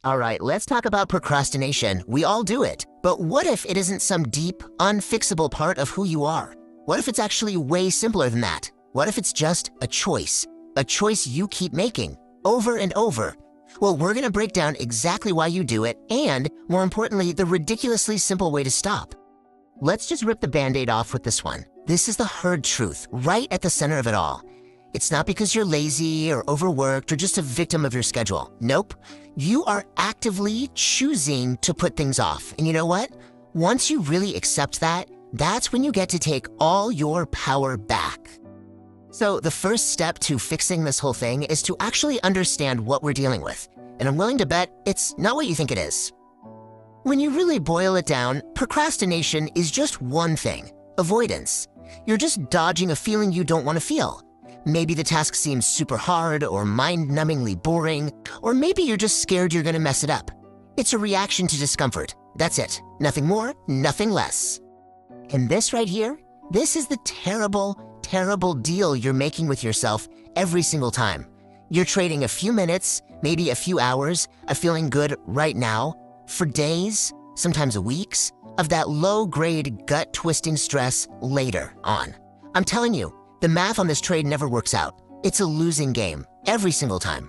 All right, let's talk about procrastination. We all do it. But what if it isn't some deep, unfixable part of who you are? What if it's actually way simpler than that? What if it's just a choice you keep making over and over? Well, we're gonna break down exactly why you do it and, more importantly, the ridiculously simple way to stop. Let's just rip the Band-Aid off with this one. This is the hard truth, right at the center of it all. It's not because you're lazy or overworked or just a victim of your schedule. Nope. You are actively choosing to put things off. And you know what? Once you really accept that, that's when you get to take all your power back. So the first step to fixing this whole thing is to actually understand what we're dealing with. And I'm willing to bet it's not what you think it is. When you really boil it down, procrastination is just one thing: avoidance. You're just dodging a feeling you don't want to feel. Maybe the task seems super hard or mind-numbingly boring, or maybe you're just scared you're gonna mess it up. It's a reaction to discomfort. That's it. Nothing more, nothing less. And this right here, this is the terrible deal you're making with yourself every single time. You're trading a few minutes, maybe a few hours, of feeling good right now, for days, sometimes weeks, of that low-grade, gut-twisting stress later on. I'm telling you, the math on this trade never works out. It's a losing game, every single time.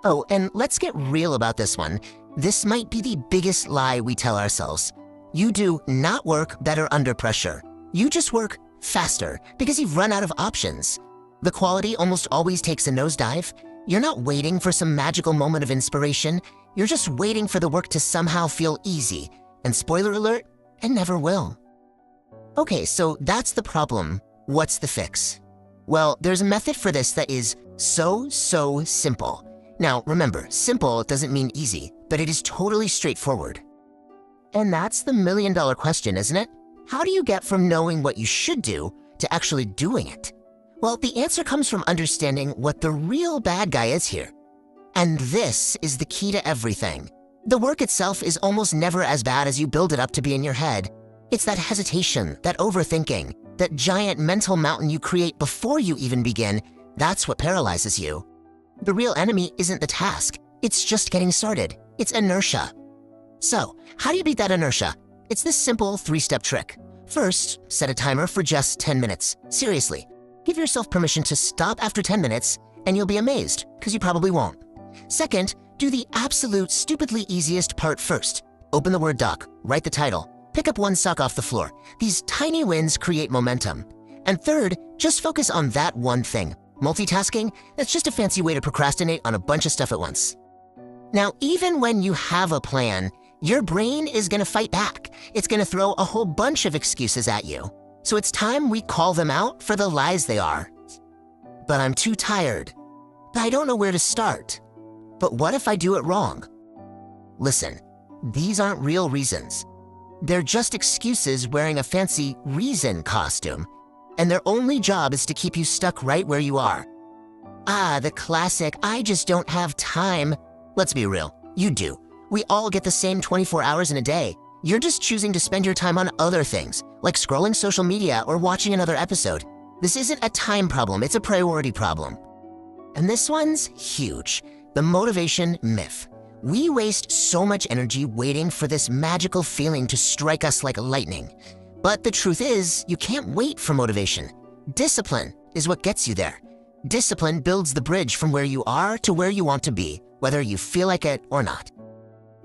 Oh, and let's get real about this one. This might be the biggest lie we tell ourselves. You do not work better under pressure. You just work faster because you've run out of options. The quality almost always takes a nosedive. You're not waiting for some magical moment of inspiration. You're just waiting for the work to somehow feel easy. And spoiler alert, it never will. Okay, so that's the problem. What's the fix? Well, there's a method for this that is so simple. Now, remember, simple doesn't mean easy, but it is totally straightforward. And that's the million-dollar question, isn't it? How do you get from knowing what you should do to actually doing it? Well, the answer comes from understanding what the real bad guy is here. And this is the key to everything. The work itself is almost never as bad as you build it up to be in your head. It's that hesitation, that overthinking, that giant mental mountain you create before you even begin. That's what paralyzes you. The real enemy isn't the task. It's just getting started. It's inertia. So, how do you beat that inertia? It's this simple 3-step trick. First, set a timer for just 10 minutes. Seriously, give yourself permission to stop after 10 minutes, and you'll be amazed, because you probably won't. Second, do the absolute stupidly easiest part first. Open the Word doc, write the title, pick up one sock off the floor. These tiny wins create momentum. And third, just focus on that one thing. Multitasking, that's just a fancy way to procrastinate on a bunch of stuff at once. Now, even when you have a plan, your brain is gonna fight back. It's gonna throw a whole bunch of excuses at you. So it's time we call them out for the lies they are. But I'm too tired. But I don't know where to start. But what if I do it wrong? Listen, these aren't real reasons. They're just excuses wearing a fancy reason costume, and their only job is to keep you stuck right where you are. Ah, the classic, I just don't have time. Let's be real, you do. We all get the same 24 hours in a day. You're just choosing to spend your time on other things, like scrolling social media or watching another episode. This isn't a time problem, it's a priority problem. And this one's huge, the motivation myth. We waste so much energy waiting for this magical feeling to strike us like lightning. But the truth is, you can't wait for motivation. Discipline is what gets you there. Discipline builds the bridge from where you are to where you want to be, whether you feel like it or not.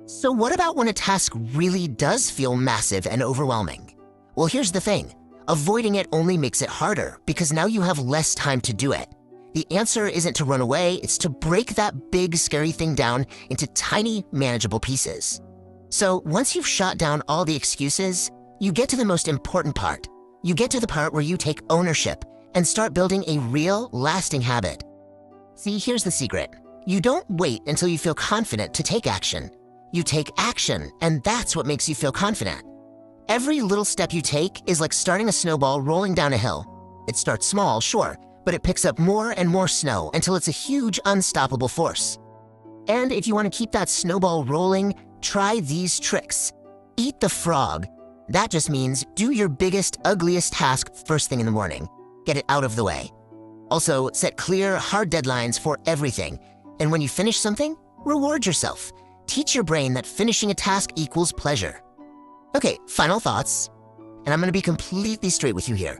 So what about when a task really does feel massive and overwhelming? Well, here's the thing. Avoiding it only makes it harder because now you have less time to do it. The answer isn't to run away, it's to break that big, scary thing down into tiny, manageable pieces. So once you've shot down all the excuses, you get to the most important part. You get to the part where you take ownership and start building a real, lasting habit. See, here's the secret. You don't wait until you feel confident to take action. You take action, and that's what makes you feel confident. Every little step you take is like starting a snowball rolling down a hill. It starts small, sure, but it picks up more and more snow until it's a huge, unstoppable force. And if you want to keep that snowball rolling, try these tricks. Eat the frog. That just means do your biggest, ugliest task first thing in the morning. Get it out of the way. Also, set clear, hard deadlines for everything. And when you finish something, reward yourself. teach your brain that finishing a task equals pleasure. Okay, final thoughts. And I'm going to be completely straight with you here.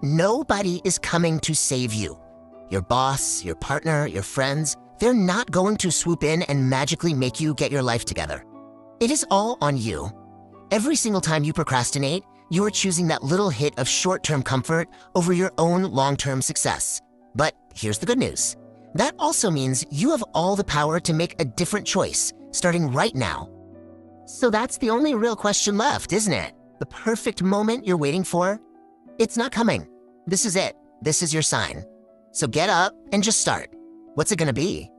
Nobody is coming to save you. Your boss, your partner, your friends, they're not going to swoop in and magically make you get your life together. It is all on you. Every single time you procrastinate, you are choosing that little hit of short-term comfort over your own long-term success. But here's the good news. That also means you have all the power to make a different choice, starting right now. So that's the only real question left, isn't it? The perfect moment you're waiting for? It's not coming. This is it. This is your sign. So get up and just start. What's it gonna be?